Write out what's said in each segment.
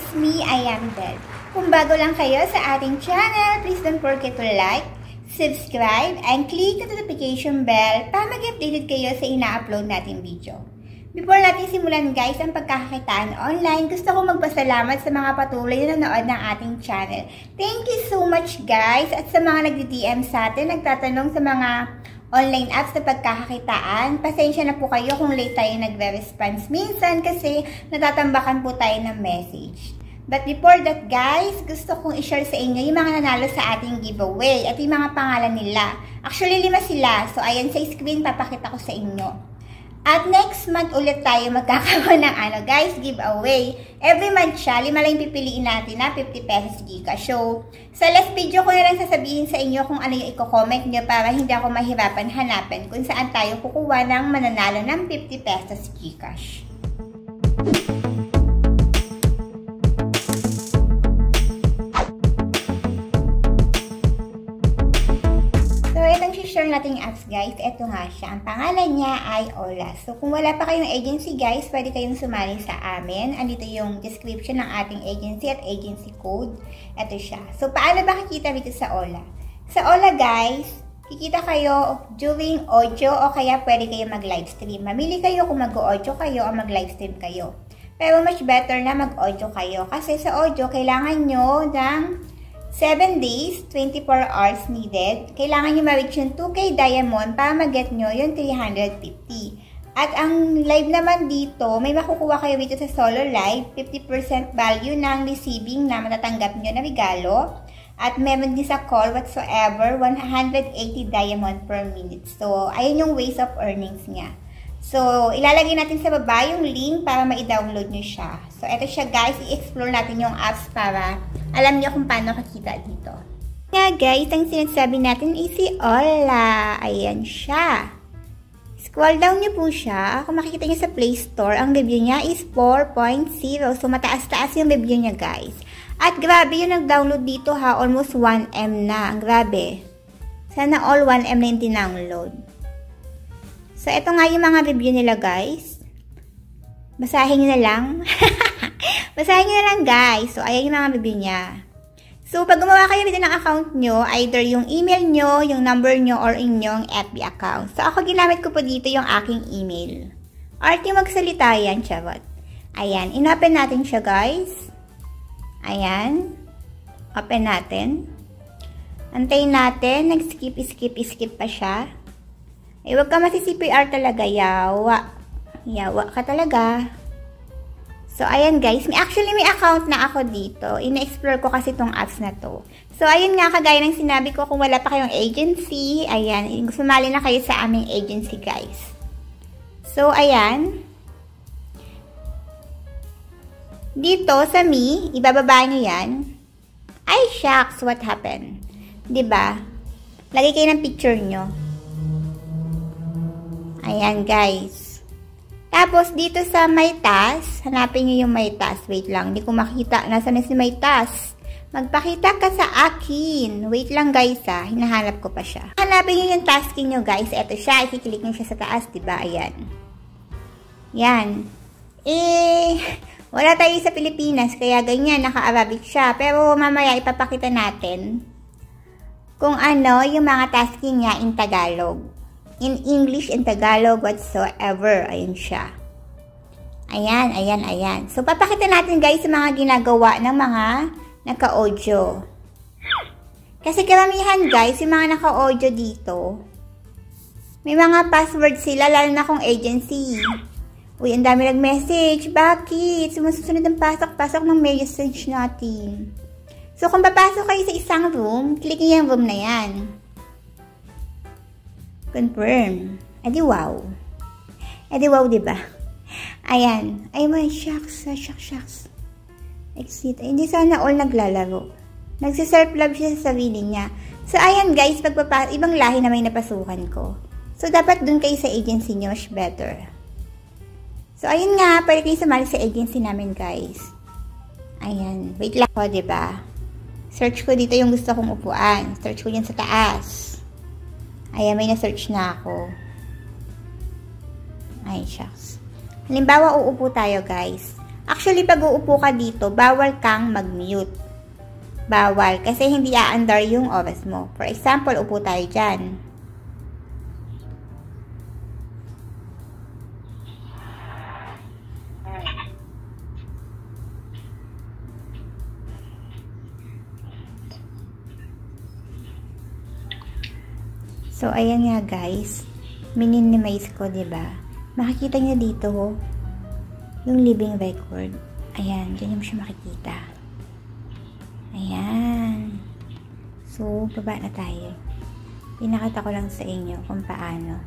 it's me, I am Del. Kung bago lang kayo sa ating channel, please don't forget to like, subscribe, and click the notification bell para mag-updated kayo sa ina-upload nating video. Before natin simulan guys ang pagkakakitaan online, gusto ko magpasalamat sa mga patuloy na nanood ng ating channel. Thank you so much guys, at sa mga nagdi-DM sa atin, nagtatanong sa mga online apps na pagkakakitaan. Pasensya na po kayo kung late tayo nagre-response minsan kasi natatambakan po tayo ng message. But before that guys, gusto kong i-share sa inyo yung mga nanalo sa ating giveaway at yung mga pangalan nila. Actually 5 sila. So ayan sa screen, papakita ko sa inyo. At next month ulit tayo magkakaroon ng guys, giveaway. Every month siya, 5 lang pipiliin natin na 50 pesos Gcash. So, sa last video ko na lang sasabihin sa inyo kung ano yung i-comment nyo para hindi ako mahirapan hanapin kung saan tayo kukuha ng mananalo ng 50 pesos Gcash. Share natin yung apps guys, eto nga siya. Ang pangalan niya ay Ola. So kung wala pa kayong agency guys, pwede kayong sumali sa amin. Andito yung description ng ating agency at agency code. Eto siya. So paano ba kikita dito sa Ola? Sa Ola guys, kikita kayo during audio o kaya pwede kayo mag-livestream. Mamili kayo kung mag-audio kayo o mag-livestream kayo. Pero much better na mag-audio kayo kasi sa audio kailangan nyo ng 7 days, 24 hours needed. Kailangan nyo ma-reach yung 2K diamond para mag-get nyo yung 350. At ang live naman dito, may makukuha kayo dito sa solo live, 50% value ng receiving na matatanggap nyo na regalo. At meron din sa call whatsoever, 180 diamond per minute. So, ayun yung ways of earnings niya. So, ilalagay natin sa baba yung link para ma-download nyo siya. So, eto siya guys, i-explore natin yung apps para alam nyo kung paano kakita dito. Nga guys, ang sinasabi natin ay si Ola. Ayan siya. Scroll down nyo po siya. Kung makikita nyo sa Play Store, ang review niya is 4.0. So, mataas-taas yung review niya guys. At grabe yung nag-download dito ha, almost 1M na. Ang grabe. Sana all 1M na yung tindownload. So, ito nga yung mga review nila, guys. Basahin nyo na lang. Basahin nyo na lang, guys. So, ayan yung mga review niya. So, pag gumawa kayo dito ng account nyo, either yung email nyo, yung number nyo, or inyong FB account. So, ako ginamit ko po dito yung aking email. Or yung magsalita yan, charot. Ayan. In-open natin siya, guys. Ayan. Open natin. Antayin natin. Nag-skip pa siya. Eh, wag ka masi-CPR talaga, yawa. Yawa ka talaga. So, ayan guys. Actually, may account na ako dito. Ina-explore ko kasi itong apps na to. So, ayun nga, kagaya ng sinabi ko, kung wala pa kayong agency, ayan, sumali na kayo sa aming agency, guys. So, ayan. Dito, sa me, ibababa nyo yan. Ay, shucks, what happened? Diba? Lagay kayo ng picture nyo. Ayan guys. Tapos dito sa my task, hanapin nyo yung my task. Wait lang, hindi ko makita. Nasaan na si my task? Magpakita ka sa akin. Wait lang guys ha, hinahanap ko pa siya. Hanapin nyo yung tasking nyo guys. Ito siya, i-click nyo siya sa taas, diba? Ayan. Yan. Wala tayo sa Pilipinas, kaya ganyan, naka-Arabic siya. Pero mamaya ipapakita natin kung ano yung mga tasking niya in Tagalog. In English and Tagalog whatsoever. Ayun siya. Ayan, ayan, ayan. So, papakita natin guys yung mga ginagawa ng mga naka-audio. Kasi karamihan guys, yung mga naka-audio dito, may mga password sila, lalo na kung agency. Uy, ang dami nag-message. Bakit? Sumusunod ang pasok-pasok ng message natin. So, kung papasok kayo sa isang room, click niyo yung room na yan. Confirm. Edi wow. Edi wow, diba? Ayan. Ay, man, shucks. Shucks. Exit. Ay, hindi sana all naglalaro. Nagsiself-love siya sa sarili niya. So, ayan guys, ibang lahi na may napasukan ko. So, dapat dun kayo sa agency niyo, much better. So, ayun nga, pwede kayo sumali sa agency namin, guys. Ayan. Wait lang ko, diba? Search ko dito yung gusto kong upuan. Search ko yan sa taas. Ayan, may na-search na ako. Ay, shucks. Halimbawa, uupo tayo, guys. Actually, pag uupo ka dito, bawal kang mag-mute. Bawal, kasi hindi aandar yung oras mo. For example, upo tayo dyan. So, ayan nga guys. Minimize ko, diba? Makikita nyo dito, yung living record. Ayan, dyan yung siya makikita. Ayan. So, baba na tayo. Pinakita ko lang sa inyo kung paano.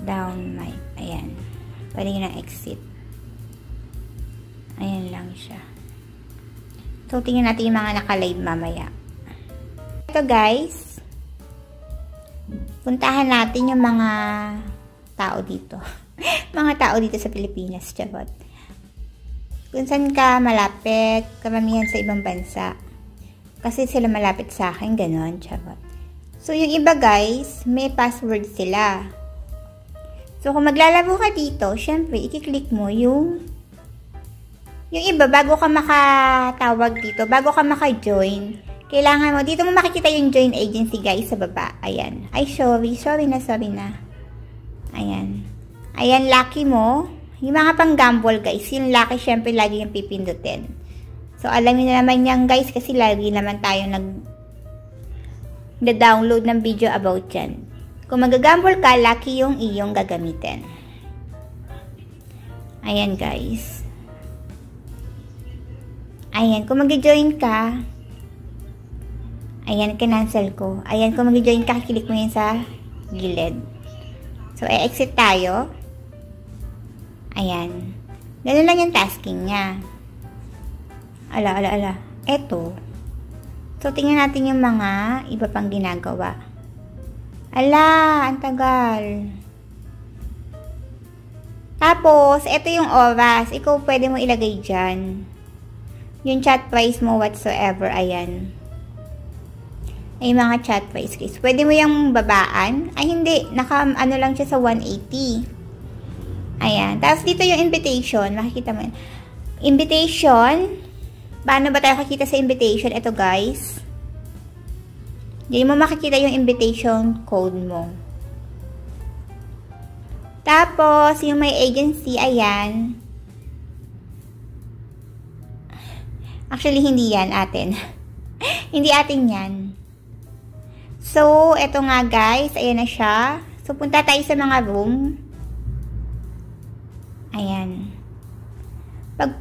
Down my, ayan. Pwede nyo ng exit. Ayan lang siya. So, tingnan natin yung mga naka-live mamaya. Ito guys. Puntahan natin yung mga tao dito. Mga tao dito sa Pilipinas. Chabot. Kung saan ka malapit, karamihan sa ibang bansa. Kasi sila malapit sa akin, ganon, chabot. So, yung iba guys, may password sila. So, kung maglalaro ka dito, syempre, i-click mo yung iba, bago ka makatawag dito, bago ka maka-join, kailangan mo, dito mo makikita yung join agency guys sa baba. Ayan. Ay, sorry na. Ayan. Ayan, lucky mo. Yung mga pang-gamble guys, yung lucky syempre lagi yung pipindutin. So, alam niyo na naman yan guys kasi lagi naman tayo nag-download ng video about yan. Kung mag-gamble ka, lucky yung iyong gagamitin. Ayan guys. Ayan, kung mag-join ka, ayan, kinancel ko. Ayan, kung mag-join ka, kilik mo yan sa gilid. So, exit tayo. Ayan. Ganun lang yung tasking niya. Ala. Eto. So, tingnan natin yung mga iba pang ginagawa. Ala, ang tagal. Tapos, eto yung oras. Ikaw pwede mo ilagay dyan. Yung chat price mo whatsoever. Ayan. Ay, mga chat price guys. Pwede mo yung babaan. Ay, hindi. Ano lang siya sa 180. Ayan. Tapos, dito yung invitation. Makikita mo yun. Invitation. Paano ba tayo kakita sa invitation? Ito, guys. Diyan mo makikita yung invitation code mo. Tapos, yung may agency, ayan. Actually, hindi yan atin. Hindi atin yan. So, eto nga guys. Ayan na siya. So, punta tayo sa mga room. Ayan. Pag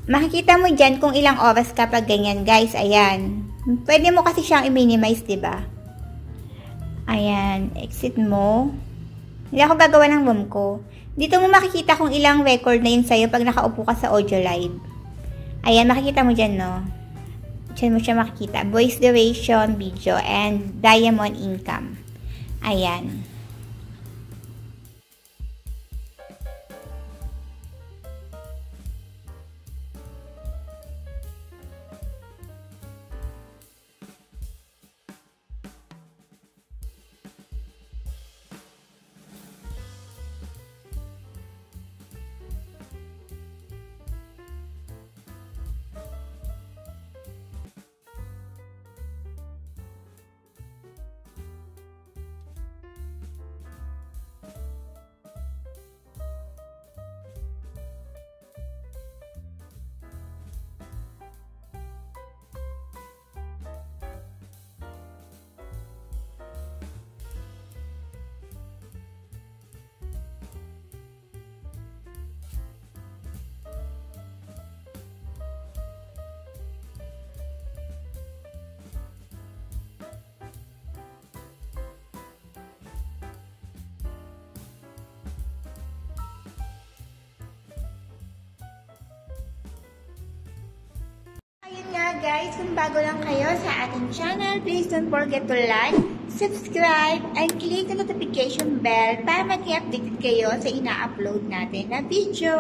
makikita mo dyan kung ilang oras ka pag ganyan guys. Ayan. Pwede mo kasi siyang i-minimize, diba? Ayan. Exit mo. Hindi ako gagawa ng room ko. Dito mo makikita kung ilang record na yun sa'yo pag nakaupo ka sa audio live. Ayan. Makikita mo dyan, no? Diyan mo siya makikita. Voice duration, video, and diamond income. Ayan. Guys, kung bago lang kayo sa ating channel, please don't forget to like, subscribe, and click the notification bell para mag-update kayo sa ina-upload natin na video.